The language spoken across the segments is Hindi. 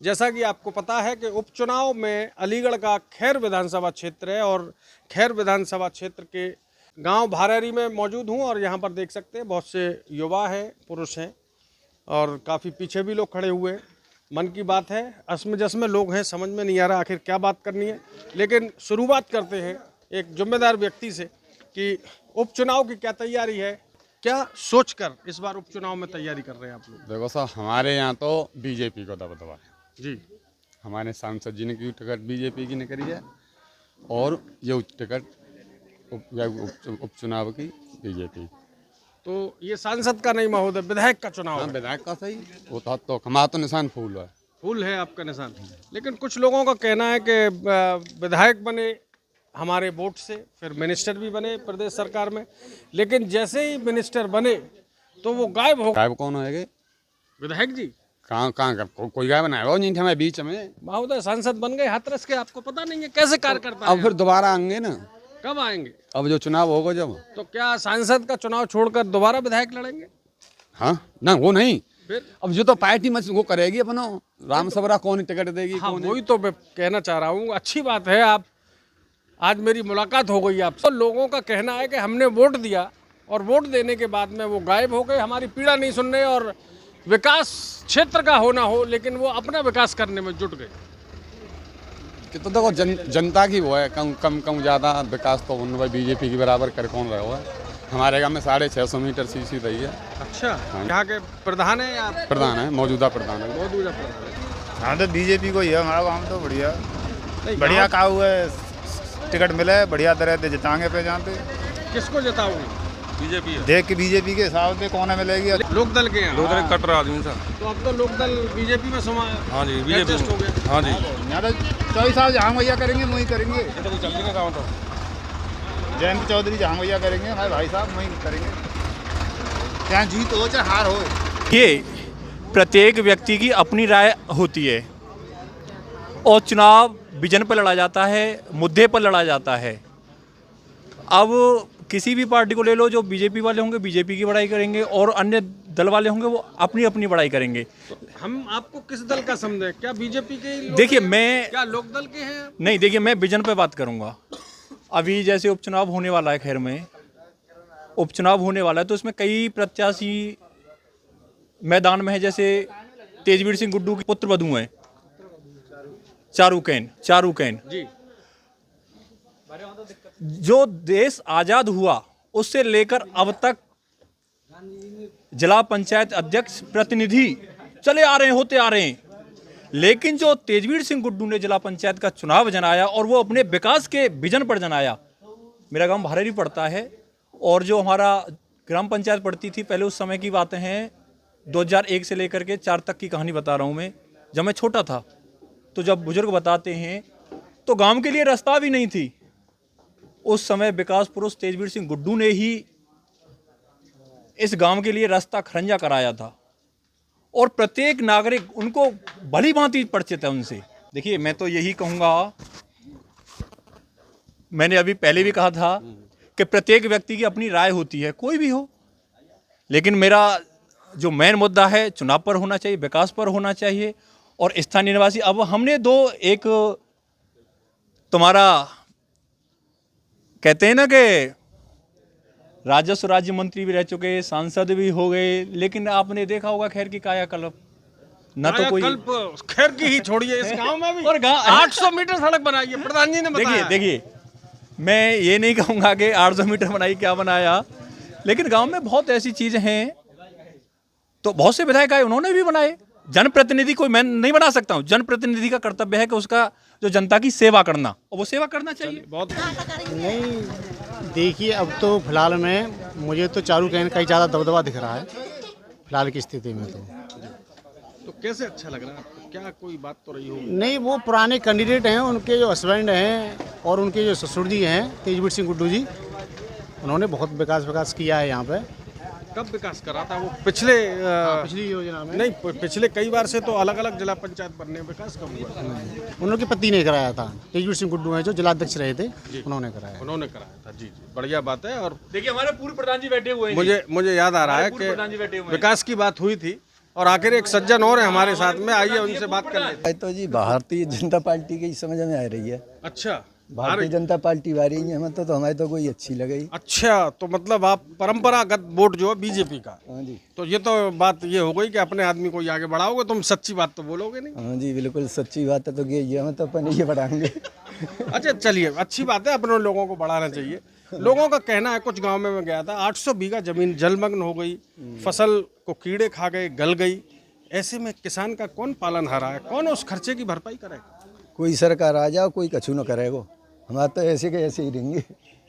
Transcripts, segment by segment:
जैसा कि आपको पता है कि उपचुनाव में अलीगढ़ का खैर विधानसभा क्षेत्र है और खैर विधानसभा क्षेत्र के गांव भारेरी में मौजूद हूं और यहां पर देख सकते हैं बहुत से युवा हैं, पुरुष हैं और काफ़ी पीछे भी लोग खड़े हुए हैं। मन की बात है, असम जसम लोग हैं, समझ में नहीं आ रहा आखिर क्या बात करनी है, लेकिन शुरुआत करते हैं एक जिम्मेदार व्यक्ति से कि उपचुनाव की क्या तैयारी है, क्या सोचकर इस बार उपचुनाव में तैयारी कर रहे हैं आप लोग। देखो साहब, हमारे यहाँ तो बीजेपी को दबदबा है जी, हमारे सांसद जी ने की टिकट बीजेपी की ने करी है और ये टिकट उपचुनाव की बीजेपी। तो ये सांसद का नहीं महोदय, विधायक का चुनाव हाँ, है। विधायक का सही वो तो हमारा तो निशान फूल है। फूल है आपका निशान, लेकिन कुछ लोगों का कहना है कि विधायक बने हमारे वोट से, फिर मिनिस्टर भी बने प्रदेश सरकार में, लेकिन जैसे ही मिनिस्टर बने तो वो गायब हो। गायब कौन होएगे? विधायक जी कहाँ कोई गायब बनाएगा नहीं हमारे बीच में। महोदय सांसद बन गए हाथरस के, आपको पता नहीं है कैसे कार्य करता है। अब फिर दोबारा आएंगे ना, कब आएंगे? अब जो चुनाव होगा जब। तो क्या सांसद का चुनाव छोड़कर दोबारा विधायक लड़ेंगे? हाँ ना, वो नहीं, फिर अब जो तो पार्टी में वो करेगी अपना राम सबरा कौन टिकट देगी। हाँ, कौन वही तो मैं कहना चाह रहा हूँ। अच्छी बात है, आप आज मेरी मुलाकात हो गई आपसे। लोगों का कहना है कि हमने वोट दिया और वोट देने के बाद में वो गायब हो गए, हमारी पीड़ा नहीं सुन रहे और विकास क्षेत्र का हो ना हो लेकिन वो अपना विकास करने में जुट गए। कि तो देखो जनता की वो है, कम ज़्यादा विकास तो उन बीजेपी के बराबर कर कौन रहा हुआ है। हमारे गाँव में 650 मीटर सीसी रही है। अच्छा, यहाँ के प्रधान है या प्रधान है, मौजूदा प्रधान है। मौजूदा प्रधान? हाँ, तो बीजेपी को ही है हमारा काम तो बढ़िया बढ़िया का हुआ है। टिकट मिले बढ़िया तरह से जिताएंगे पे जानते। किसको जिताओगे? बीजेपी है। देख के बीजेपी के हिसाब से कौन मिलेगी। लोकदल के हैं। लोकदल कट्टर आदमी सर। तो अब तो लोकदल बीजेपी में समा। हाँ जी, बीजेपी एडजस्ट हो गया। हाँ जी, यहाँ तो 24 साल जहाँ भैया करेंगे वही करेंगे। ये तो चल रही काम तो जयंत चौधरी जहाँ भैया करेंगे हमारे भाई साहब वही करेंगे, चाहे जीत हो चाहे हार हो। ये प्रत्येक व्यक्ति की अपनी राय होती है और चुनाव विजन पर लड़ा जाता है, मुद्दे पर लड़ा जाता है। अब किसी भी पार्टी को ले लो, जो बीजेपी वाले होंगे बीजेपी की बड़ाई करेंगे और अन्य दल वाले होंगे वो अपनी अपनी बड़ाई करेंगे। तो हम आपको किस दल का समझे? क्या बीजेपी के लोग देखिए, हैं? मैं क्या लोकदल के हैं? नहीं, देखिए मैं विजन पे बात करूंगा। अभी जैसे उपचुनाव होने वाला है, खैर में उपचुनाव होने वाला है तो इसमें कई प्रत्याशी मैदान में है। जैसे तेजवीर सिंह गुड्डू के पुत्र वधू हैं चारूकैन जी, जो देश आज़ाद हुआ उससे लेकर अब तक जिला पंचायत अध्यक्ष प्रतिनिधि चले आ रहे हैं, होते आ रहे हैं, लेकिन जो तेजवीर सिंह गुड्डू ने जिला पंचायत का चुनाव जनाया और वो अपने विकास के विजन पर जनाया। मेरा गांव भारेरी पड़ता है और जो हमारा ग्राम पंचायत पड़ती थी पहले, उस समय की बातें हैं, 2001 से लेकर के 4 तक की कहानी बता रहा हूँ मैं। जब मैं छोटा था तो जब बुजुर्ग बताते हैं तो गांव के लिए रास्ता भी नहीं थी। उस समय विकास पुरुष तेजवीर सिंह गुड्डू ने ही इस गांव के लिए रास्ता खरंजा कराया था और प्रत्येक नागरिक उनको भली भांति परिचित है उनसे। देखिए, मैं तो यही कहूँगा, मैंने अभी पहले भी कहा था कि प्रत्येक व्यक्ति की अपनी राय होती है, कोई भी हो, लेकिन मेरा जो मेन मुद्दा है चुनाव पर होना चाहिए, विकास पर होना चाहिए और स्थानीय निवासी। अब हमने एक तुम्हारा कहते हैं ना कि राजस्व राज्य मंत्री भी रह चुके, सांसद भी हो गए, लेकिन आपने देखा होगा खैर की कायाकल्प ना तो कोई। खैर की ही छोड़िए, इस गांव में भी और 800 मीटर सड़क बनाई है, प्रधान जी ने बताया। देखिए मैं ये नहीं कहूँगा कि 800 मीटर बनाई क्या बनाया, लेकिन गांव में बहुत ऐसी चीज़ें हैं। तो बहुत से विधायक आए, उन्होंने भी बनाए। जनप्रतिनिधि कोई मैं नहीं बना सकता हूँ, जनप्रतिनिधि का कर्तव्य है कि उसका जो जनता की सेवा करना, और वो सेवा करना चाहिए। बहुत नहीं, देखिए अब तो फिलहाल में मुझे तो चारूकैन का ही ज़्यादा दबदबा दिख रहा है फिलहाल की स्थिति में। तो कैसे अच्छा लग रहा है आपको? क्या कोई बात तो रही होगी? नहीं, वो पुराने कैंडिडेट हैं, उनके जो हस्बैंड हैं और उनके जो ससुर जी हैं तेजवीर सिंह गुड्डू जी, उन्होंने बहुत विकास किया है यहाँ पे। कब विकास करा था वो? पिछले पिछली योजना में नहीं, पिछले कई बार से तो अलग अलग जिला पंचायत बनने विकास कब हुआ? उनकी पति ने कराया था। तेजवीर सिंह गुड्डू हैं जो जिला अध्यक्ष रहे थे, उन्होंने कराया। उन्होंने कराया था। जी जी, बढ़िया बात है। और देखिए, हमारे पूर्व प्रधान जी बैठे हुए हैं। मुझे याद आ रहा है प्रधान जी बैठे कि हुए हैं। विकास की बात हुई थी और आखिर एक सज्जन और है हमारे साथ में, आइए उनसे बात कर लेते हैं। तो जी भारतीय जनता पार्टी की समझ में आ रही है। अच्छा, भारतीय जनता पार्टी आ रही है हमें तो हमारी तो कोई अच्छी लगी। अच्छा, तो मतलब आप परंपरागत वोट जो है बीजेपी का। हाँ जी, तो ये तो बात ये हो गई कि अपने आदमी को ही आगे बढ़ाओगे, तुम सच्ची बात तो बोलोगे नहीं। हाँ जी, बिल्कुल सच्ची बात है। तो ये हमें तो अपन ये बढ़ाएंगे। अच्छा चलिए, अच्छी बात है, अपने लोगों को बढ़ाना चाहिए। लोगों का कहना है, कुछ गांव में मैं गया था, 800 बीघा जमीन जलमग्न हो गई, फसल को कीड़े खा गए, गल गई। ऐसे में किसान का कौन पालनहारा है, कौन उस खर्चे की भरपाई करेगा? कोई सरकार आ जाओ, कोई कछु न करेगा। हमारा तो ऐसे के ऐसे ही रहेंगे।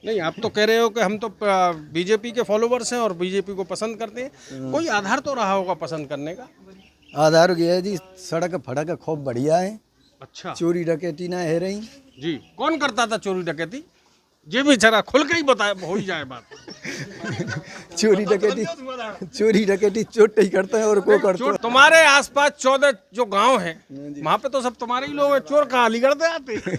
नहीं, आप तो कह रहे हो कि हम तो बीजेपी के फॉलोवर्स हैं और बीजेपी को पसंद करते हैं। कोई आधार तो रहा होगा पसंद करने का। आधार ये है जी, सड़क फड़क खूब बढ़िया है। अच्छा चोरी डकैती ना है रही। जी, कौन करता था चोरी डकैती? ये भी जरा खुल के ही बताए, हो ही जाए बात। चोरी डकैती चोट ही करते हैं और को करते हैं। तुम्हारे आसपास 14 जो गांव हैं, वहाँ पे तो सब तुम्हारे ही लोग हैं। चोर कहाँ अलीगढ़ से आते हैं?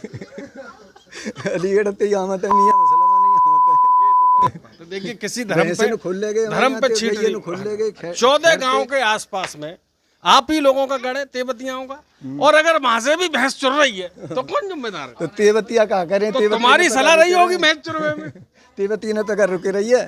अलीगढ़ ते यहाँ मत मियां मुसलमान नहीं होते। तो देखिए, किसी धर्म पे छीट रही। खुल गए 14 गांव के आसपास में आप ही लोगों का गढ़ है, तेवतियाओं का। और अगर वहां से भी भैंस चुर रही है तो कौन जिम्मेदार है? तो तेवतिया क्या करें? तो तुम्हारी सलाह रही होगी भैंस चुरवे में। तेवती ने तो कर रुके रही है,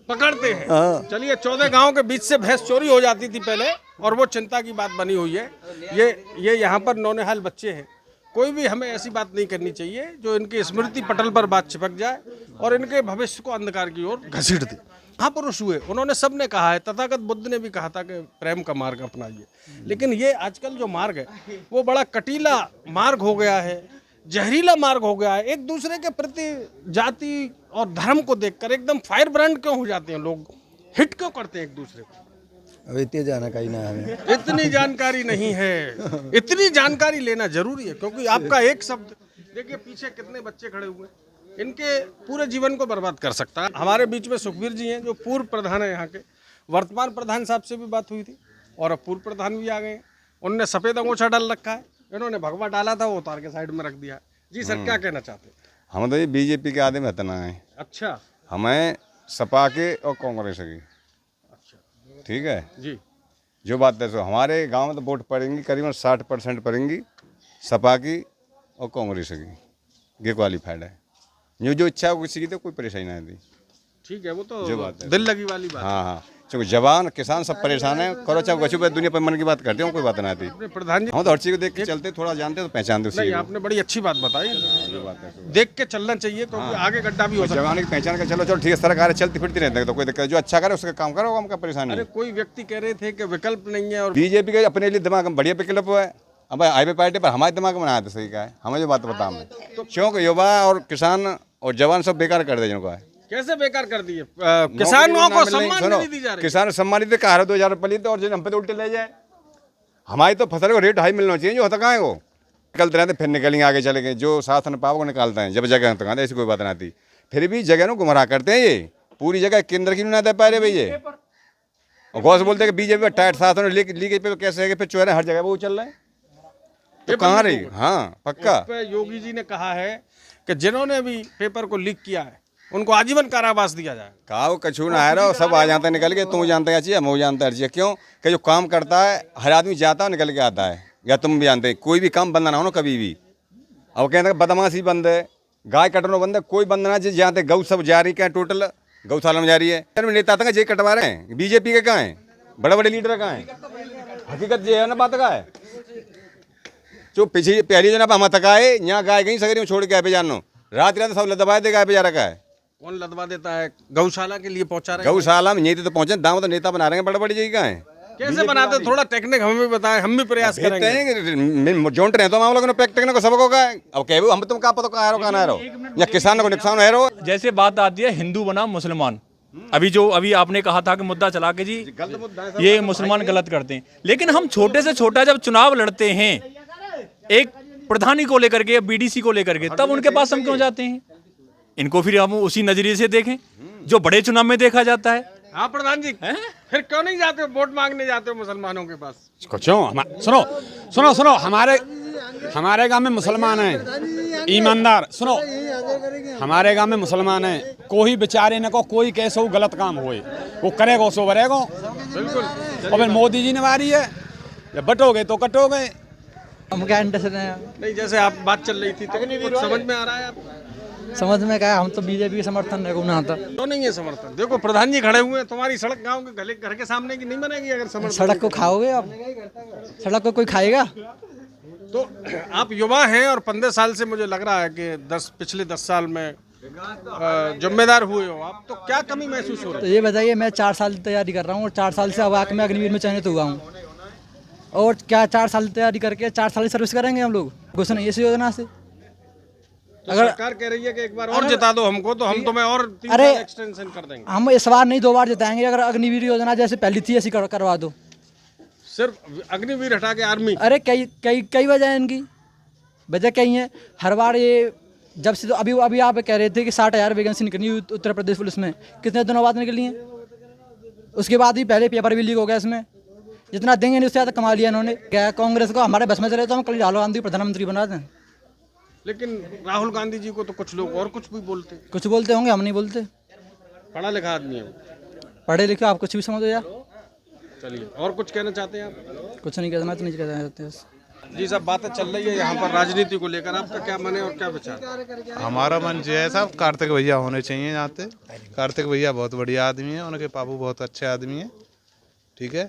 पकड़ते हैं। हाँ। चलिए, 14 गांव के बीच से भैंस चोरी हो जाती थी पहले, और वो चिंता की बात बनी हुई है। ये यहाँ पर नौनिहाल बच्चे हैं। कोई भी हमें ऐसी बात नहीं करनी चाहिए जो इनकी स्मृति पटल पर बात चिपक जाए और इनके भविष्य को अंधकार की ओर घसीट दे। महापुरुष हुए, उन्होंने सबने कहा है, तथागत बुद्ध ने भी कहा था कि प्रेम का मार्ग अपनाइए। लेकिन ये आजकल जो मार्ग है वो बड़ा कटीला मार्ग हो गया है, जहरीला मार्ग हो गया है। एक दूसरे के प्रति जाति और धर्म को देखकर एकदम फायर ब्रांड क्यों हो जाते हैं लोग, हिट क्यों करते हैं एक दूसरे को? अब इतने जाना कहीं ना हमें। इतनी जानकारी नहीं है। इतनी जानकारी लेना जरूरी है, क्योंकि आपका एक शब्द, देखिए पीछे कितने बच्चे खड़े हुए, इनके पूरे जीवन को बर्बाद कर सकता है। हमारे बीच में सुखबीर जी हैं जो पूर्व प्रधान है यहाँ के। वर्तमान प्रधान साहब से भी बात हुई थी और अब पूर्व प्रधान भी आ गए हैं। उन्होंने सफ़ेद अंगूठा डाल रखा है, इन्होंने भगवा डाला था, वो उतार के साइड में रख दिया। जी सर, क्या कहना चाहते हैं? हम तो ये बीजेपी के आदमी हतना है। अच्छा, हमें सपा के और कांग्रेस की। ठीक है जी, जो बात है सो हमारे गांव में तो वोट पड़ेंगी करीबन 60% पड़ेंगी सपा की और कांग्रेस की। ये क्वालिफाइड है। जो इच्छा हो किसी की तो कोई परेशानी नहीं आती। ठीक है, वो तो जो बात है, दिल लगी वाली बात। हाँ हाँ, चूँकि जवान किसान सब परेशान है। करो चाहे कछु पे दुनिया पर मन की बात करते हो, कोई बात नहीं आती। अपने प्रधान जी, हम तो हर चीज़ को देख के चलते, थोड़ा जानते तो पहचानते उसी नहीं, को। आपने बड़ी अच्छी बात बताई। जो बात है देख के चलना चाहिए, क्योंकि आगे गड्ढा भी हो सकता है। जवान की पहचान कर चलो, चलो ठीक है, सरकार चलती फिरती रहती है तो कोई दिक्कत, जो अच्छा करे उसका काम करो, हमका परेशानी अरे है। कोई व्यक्ति कह रहे थे कि विकल्प नहीं है और बीजेपी का अपने लिए दिमाग में बढ़िया विकल्प है। अब हाईवे पार्टी पर हमारे दिमाग में बनाया था, सही का है, हमें जो बात बता हमें तो क्योंकि युवा और किसान और जवान सब बेकार कर दे जिनको है। कैसे बेकार कर दिए? किसानों को सम्मान नहीं दी जा रही। किसान सम्मानित कहा 2000 रुपये ली और जिन हम पे तो उल्टे ले जाए। हमारी तो फसल को रेट हाई मिलना चाहिए, जो होता कहाँ है वो निकलते रहते, फिर निकलेंगे आगे चले गए। जो शासन पाव को निकालते हैं जब जगह तो ऐसी कोई बात नहीं आती। फिर भी जगह को गुमराह करते हैं। ये पूरी जगह केंद्र की नहीं दे पा रहे भैया। और गौर से बोलते हैं कि बीजेपी में टाइट साथ लीग पे कैसे है, फिर चोरे हर जगह वो चल रहे हैं, तो कहाँ रही? हाँ पक्का। योगी जी ने कहा है कि जिन्होंने भी पेपर को लीक किया है उनको आजीवन कारावास दिया जाए। कहा कछू ना आ रहा, सब आ जाते हैं निकल के। तुम जानते हैं चाहिए, हम जानते हैं चाहिए। क्यों कि जो काम करता है हर आदमी जाता है निकल के आता है, या तुम भी जानते हैं कोई भी काम बंद ना हो कभी भी। अब कहते हैं बदमाशी बंद है, गाय कटना बंद है, कोई बंद ना। जिस जानते गौ सब जा रही है, टोटल गौशाला में जा रही है। नेता था जे कटवा रहे हैं, बीजेपी के कहाँ हैं, बड़े बड़े लीडर कहाँ हैं? हकीकत ये है ना, बात का है जो पिछली पहली जो ना हम तक आए, यहाँ गाय गई सगरी में छोड़ के पे जानो, रात रात सब लदवाए दे गाय पे जा रखा है। कौन लदवा देता है? गौशाला के लिए पहुंचा रहे हैं। गौशाला में यही तो पहुंचे, दाम तो नेता बना रहे हैं बड़े बड़ी जगह का है। कैसे बनाते? थोड़ा टेक्निक हमें भी बताएं, हम भी प्रयास करेंगे। जोंट रहे तो हम लोगों ने टेक्निक को सबको कहा है। अब कह हम तुम कहा पता कहाँ रहो, कहाँ ना रहो, या किसान को नुकसान है रहो। जैसे बात आती है हिंदू बना मुसलमान, अभी आपने कहा था कि मुद्दा चला के जी ये मुसलमान गलत करते हैं। लेकिन हम छोटे से छोटा जब चुनाव लड़ते हैं एक प्रधानी को लेकर के, बीडीसी को लेकर के, तब उनके पास हम क्यों जाते हैं? इनको फिर हम उसी नजरिए से देखें जो बड़े चुनाव में देखा जाता है। हाँ प्रधान जी, फिर क्यों नहीं जाते वोट मांगने जाते हो मुसलमानों के पास? क्यों? सुनो सुनो सुनो, हमारे गांव में मुसलमान हैं ईमानदार। सुनो, हमारे गांव में मुसलमान हैं, कोई बेचारे न को कोई कैसे हो गलत काम होए वो करेगा सो बरेगा। बिल्कुल। और फिर मोदी जी ने मारी है, जब बटोगे तो कटोगे। हम क्या इंटरेस्ट हैं? नहीं, जैसे आप बात चल रही थी तो कुछ समझ में आ रहा है आपको? समझ में क्या, हम तो बीजेपी के समर्थन है ना था। तो नहीं है समर्थन। देखो प्रधान जी खड़े हुए हैं, तुम्हारी सड़क गांव के घर के सामने की नहीं बनेगी अगर समर्थन। सड़क को खाओगे आप? सड़क को कोई खाएगा? तो आप युवा हैं और 15 साल से मुझे लग रहा है कि पिछले 10 साल में जिम्मेदार हुए हो आप, तो क्या कमी महसूस हो रही तो है? ये बताइए, मैं 4 साल तैयारी कर रहा हूँ और 4 साल से अवाक में अग्निवीर में चयनित हुआ हूँ। और क्या 4 साल तैयारी करके 4 साल की सर्विस करेंगे हम लोग घोषणा इस योजना से? तो सरकार कह रही है कि एक बार और जिता दो हमको तो हम तुम्हें और 3 अरे, साल एक्सटेंशन कर देंगे। हम इस बार नहीं 2 बार जिताएंगे। अगर अग्निवीर योजना जैसे पहली थी ऐसी करवा दो। सिर्फ अग्निवीर हटा के आर्मी? अरे कई वजह है इनकी। वजह कई है। हर बार ये जब से तो अभी आप कह रहे थे कि 60,000 वैकेंसी निकली उत्तर प्रदेश पुलिस में, कितने दिनों बाद निकली हैं? उसके बाद ही पहले पेपर भी लीक हो गया इसमें। जितना देंगे नहीं उससे ज़्यादा कमा लिया इन्होंने। क्या कांग्रेस को हमारे बस में चले तो हम कल राहुल गांधी प्रधानमंत्री बना दें। लेकिन राहुल गांधी जी को तो कुछ लोग और कुछ भी बोलते। कुछ बोलते होंगे, हम नहीं बोलते। पढ़ा लिखा आदमी है वो। पढ़े लिखे आप कुछ भी समझो यार। चलिए, और कुछ कहना चाहते हैं आप? कुछ नहीं कहना, तो नहीं कहना चाहते बस। जी सब बातें चल रही है यहाँ पर राजनीति को लेकर, आपका क्या मन है और क्या विचार? हमारा मन जो है साहब, कार्तिक भैया होने चाहिए यहाँ पे। कार्तिक भैया बहुत बढ़िया आदमी है, उनके बाबू बहुत अच्छे आदमी है, ठीक है।